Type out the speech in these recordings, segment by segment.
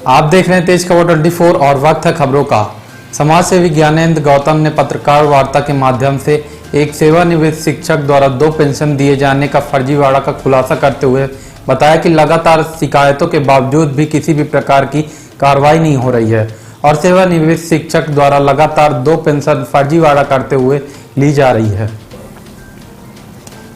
आप देख रहे हैं तेज खबर 24 और वक्त है खबरों का। समाज सेवी ज्ञानेंद्र गौतम ने पत्रकार वार्ता के माध्यम से एक सेवानिवृत्त शिक्षक द्वारा 2 पेंशन दिए जाने का फर्जीवाड़ा का खुलासा करते हुए बताया कि लगातार शिकायतों के बावजूद भी किसी भी प्रकार की कार्रवाई नहीं हो रही है और सेवानिवृत्त शिक्षक द्वारा लगातार 2 पेंशन फर्जीवाड़ा करते हुए ली जा रही है।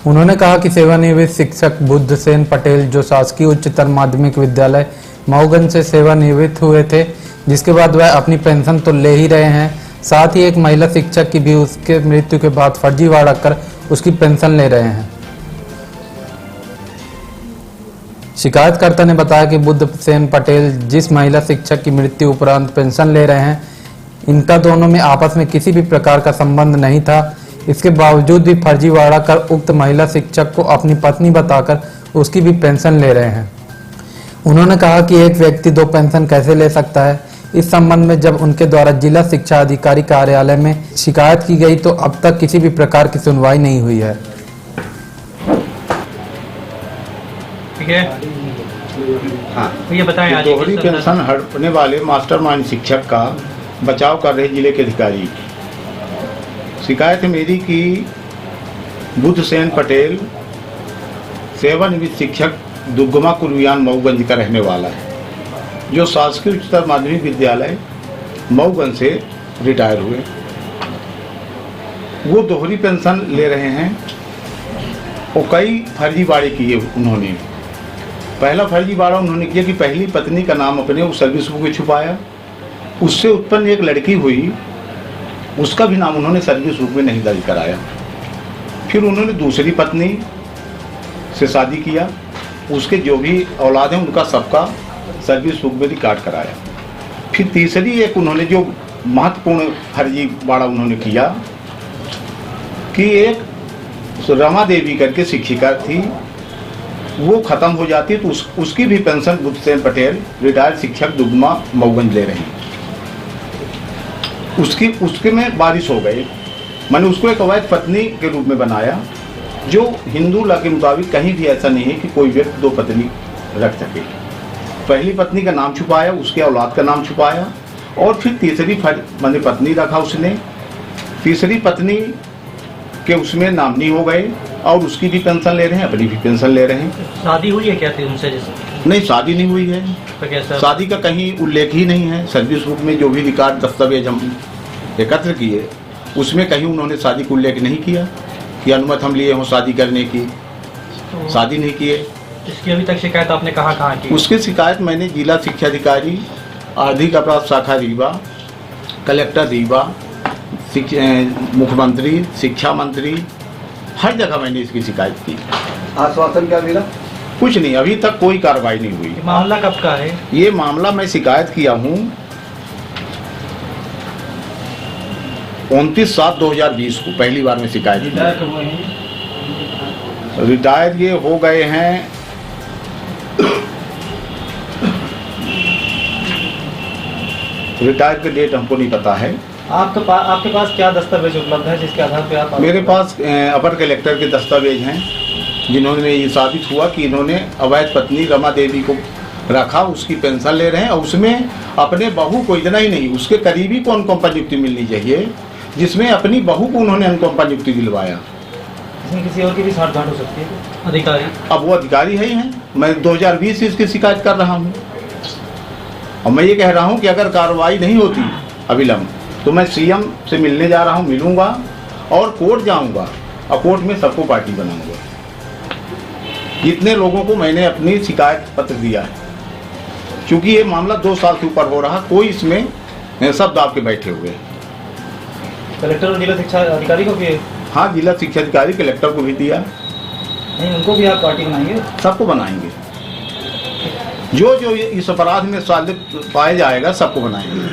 उन्होंने कहा कि सेवानिवृत्त शिक्षक बुद्धसेन पटेल जो शासकीय उच्चतर माध्यमिक विद्यालय मऊगंज से सेवानिवृत्त हुए थे, जिसके बाद वह अपनी पेंशन तो ले ही रहे हैं, साथ ही एक महिला शिक्षक की भी उसके मृत्यु के बाद फर्जीवाड़ा कर उसकी पेंशन ले रहे हैं। शिकायतकर्ता ने बताया कि बुद्धसेन पटेल जिस महिला शिक्षक की मृत्यु उपरांत पेंशन ले रहे हैं, इनका दोनों में आपस में किसी भी प्रकार का संबंध नहीं था। इसके बावजूद भी फर्जीवाड़ा कर उक्त महिला शिक्षक को अपनी पत्नी बताकर उसकी भी पेंशन ले रहे हैं। उन्होंने कहा कि एक व्यक्ति 2 पेंशन कैसे ले सकता है। इस संबंध में जब उनके द्वारा जिला शिक्षा अधिकारी कार्यालय में शिकायत की गई तो अब तक किसी भी प्रकार की सुनवाई नहीं हुई है। ठीक है, हाँ, तो ये बताएं आज दोहरी पेंशन हड़पने वाले मास्टरमाइंड शिक्षक का बचाव कर रहे जिले के अधिकारी। शिकायत मेरी कि बुद्धसेन पटेल सेवानिवृत्त शिक्षक दुग्गमा कुरुयान मऊगंज का रहने वाला है, जो शासकीय उच्चतर माध्यमिक विद्यालय मऊगंज से रिटायर हुए। वो दोहरी पेंशन ले रहे हैं और कई फर्जीवाड़े किए उन्होंने। पहला फर्जीवाड़ा उन्होंने किया कि पहली पत्नी का नाम अपने उस सर्विस बुक में छुपाया। उससे उत्पन्न एक लड़की हुई, उसका भी नाम उन्होंने सर्विस बुक में नहीं दर्ज कराया। फिर उन्होंने दूसरी पत्नी से शादी किया, उसके जो भी औलाद हैं उनका सबका सर्विस बुक में रिकॉर्ड कराया। फिर तीसरी एक उन्होंने जो महत्वपूर्ण फर्जीवाड़ा उन्होंने किया कि एक रमा देवी करके शिक्षिका थी, वो ख़त्म हो जाती तो उसकी भी पेंशन बुद्धसेन पटेल रिटायर्ड शिक्षक दुग्गमा मऊगंज ले रहे हैं। उसके में बारिश हो गई। मैंने उसको एक अवैध पत्नी के रूप में बनाया, जो हिंदू लॉ के मुताबिक कहीं भी ऐसा नहीं है कि कोई व्यक्ति 2 पत्नी रख सके। पहली पत्नी का नाम छुपाया, उसके औलाद का नाम छुपाया और फिर तीसरी मैंने पत्नी रखा उसने। तीसरी पत्नी के उसमें नामनी हो गए और उसकी भी पेंशन ले रहे हैं, अपनी भी पेंशन ले रहे हैं। शादी हुई है क्या थी उनसे? नहीं, शादी नहीं हुई है। तो कैसा? शादी का कहीं उल्लेख ही नहीं है। सर्विस बुक में जो भी रिकॉर्ड दस्तावेज हम एकत्र किए उसमें कहीं उन्होंने शादी का उल्लेख नहीं किया कि अनुमति हम लिए हों शादी करने की। तो शादी नहीं किए। इसकी अभी तक शिकायत आपने कहाँ की? उसकी शिकायत मैंने जिला शिक्षा अधिकारी, आर्थिक अपराध शाखा रीवा, कलेक्टर रीवा, मुख्यमंत्री, शिक्षा मंत्री, हर जगह मैंने इसकी शिकायत की। आश्वासन क्या मिला? कुछ नहीं, अभी तक कोई कार्रवाई नहीं हुई। मामला कब का है? ये मामला मैं शिकायत किया हूँ 29/7/2020 को पहली बार में शिकायत की। रिटायर ये हो गए हैं रिटायर के डेट हमको नहीं पता है। आपके पास क्या दस्तावेज उपलब्ध है जिसके आधार पे आप? मेरे पास अपर कलेक्टर के दस्तावेज हैं, जिन्होंने ये साबित हुआ कि इन्होंने अवैध पत्नी रमा देवी को रखा, उसकी पेंशन ले रहे हैं और उसमें अपने बहू को, इतना ही नहीं, उसके करीबी को अनुकंपा नियुक्ति मिलनी चाहिए, जिसमें अपनी बहू को उन्होंने अनुकंपा नियुक्ति दिलवाया। इसमें किसी और की भी साठगांठ हो सकती है? अधिकारी? अब वो अधिकारी है ही हैं। मैं 2020 से इसकी शिकायत कर रहा हूँ और मैं ये कह रहा हूँ कि अगर कार्रवाई नहीं होती अविलंब तो मैं सीएम से मिलने जा रहा हूँ, मिलूंगा और कोर्ट जाऊंगा और कोर्ट में सबको पार्टी बनाऊंगा। जितने लोगों को मैंने अपनी शिकायत पत्र दिया है, क्योंकि ये मामला 2 साल से ऊपर हो रहा, कोई इसमें सब दाब के बैठे हुए हैं। कलेक्टर और जिला शिक्षा अधिकारी को भी? हाँ, जिला शिक्षा अधिकारी कलेक्टर को भी दिया। नहीं, उनको भी आप पार्टी बनाएंगे? सबको बनाएंगे, जो जो इस अपराध में संलिप्त पाया जाएगा सबको बनाएंगे।